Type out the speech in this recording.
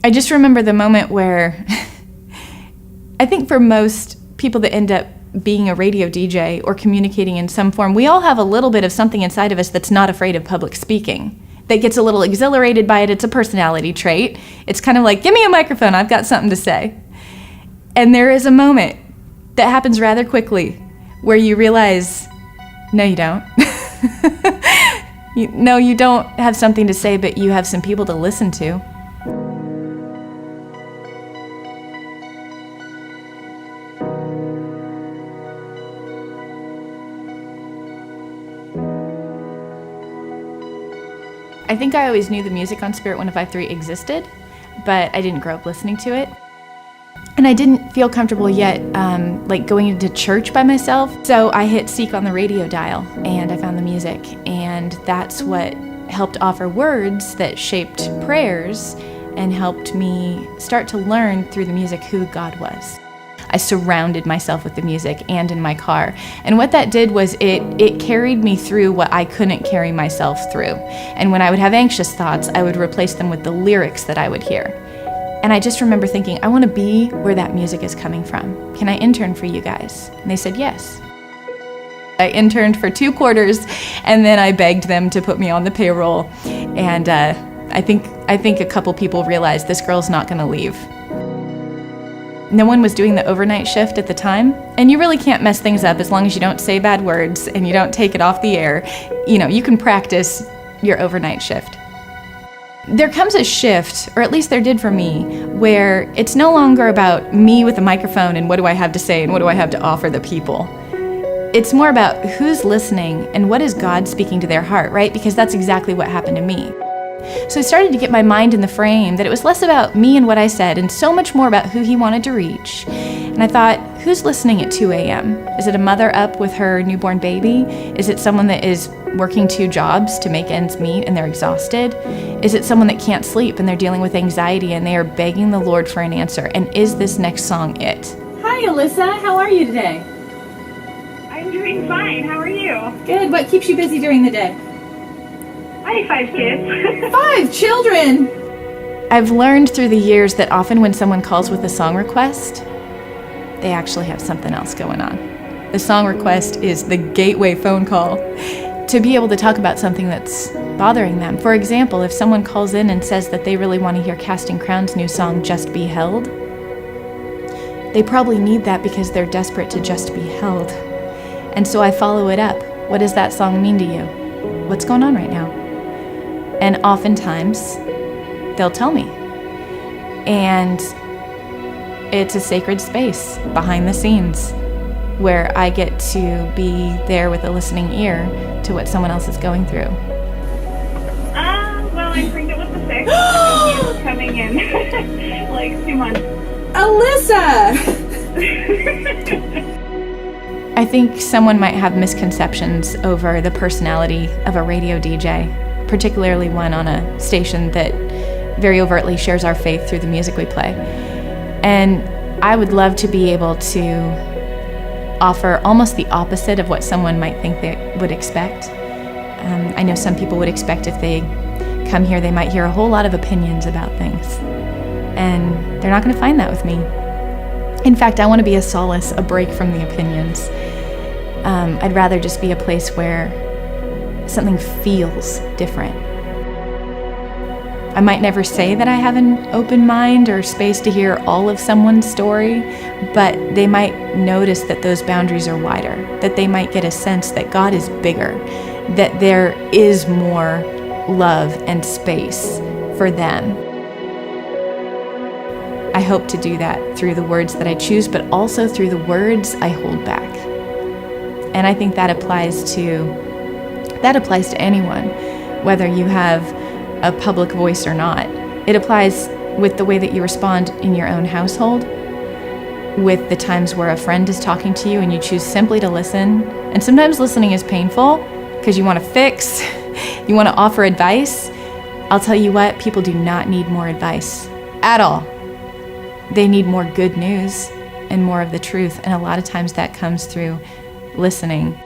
I just remember the moment where I think for most people that end up being a radio DJ or communicating in some form, we all have a little bit of something inside of us that's not afraid of public speaking, that gets a little exhilarated by it. It's a personality trait. It's kind of like, give me a microphone, I've got something to say. And there is a moment that happens rather quickly where you realize, no, you don't. No, you don't have something to say, but you have some people to listen to. I think I always knew the music on Spirit 105.3 existed, but I didn't grow up listening to it. And I didn't feel comfortable yet, like going into church by myself. So I hit seek on the radio dial and I found the music. And that's what helped offer words that shaped prayers and helped me start to learn through the music who God was. I surrounded myself with the music and in my car. And what that did was it carried me through what I couldn't carry myself through. And when I would have anxious thoughts, I would replace them with the lyrics that I would hear. And I just remember thinking, I want to be where that music is coming from. Can I intern for you guys? And they said yes. I interned for 2 quarters, and then I begged them to put me on the payroll. And I think a couple people realized this girl's not going to leave. No one was doing the overnight shift at the time, and you really can't mess things up as long as you don't say bad words and you don't take it off the air. You know, you can practice your overnight shift. There comes a shift, or at least there did for me, where it's no longer about me with a microphone and what do I have to say and what do I have to offer the people. It's more about who's listening and what is God speaking to their heart, right? Because that's exactly what happened to me. So I started to get my mind in the frame that it was less about me and what I said and so much more about who he wanted to reach. And I thought, who's listening at 2 a.m.? Is it a mother up with her newborn baby? Is it someone that is working 2 jobs to make ends meet and they're exhausted? Is it someone that can't sleep and they're dealing with anxiety and they are begging the Lord for an answer? And is this next song it? Hi, Alyssa. How are you today? I'm doing fine. How are you? Good. What keeps you busy during the day? I have 5 kids. 5 children! I've learned through the years that often when someone calls with a song request, they actually have something else going on. The song request is the gateway phone call to be able to talk about something that's bothering them. For example, if someone calls in and says that they really want to hear Casting Crowns' new song, Just Be Held, they probably need that because they're desperate to just be held. And so I follow it up. What does that song mean to you? What's going on right now? And oftentimes, they'll tell me. And it's a sacred space behind the scenes where I get to be there with a listening ear to what someone else is going through. Well, I'm pregnant with the 6th. He's coming in like 2 months. Alyssa! I think someone might have misconceptions over the personality of a radio DJ, particularly one on a station that very overtly shares our faith through the music we play. And I would love to be able to offer almost the opposite of what someone might think they would expect. I know some people would expect if they come here, they might hear a whole lot of opinions about things. And they're not going to find that with me. In fact, I want to be a solace, a break from the opinions. I'd rather just be a place where something feels different. I might never say that I have an open mind or space to hear all of someone's story, but they might notice that those boundaries are wider, that they might get a sense that God is bigger, that there is more love and space for them. I hope to do that through the words that I choose, but also through the words I hold back. And I think that applies to anyone, whether you have a public voice or not. It applies with the way that you respond in your own household, with the times where a friend is talking to you and you choose simply to listen. And sometimes listening is painful because you want to fix, you want to offer advice. I'll tell you what, people do not need more advice at all. They need more good news and more of the truth. And a lot of times that comes through listening.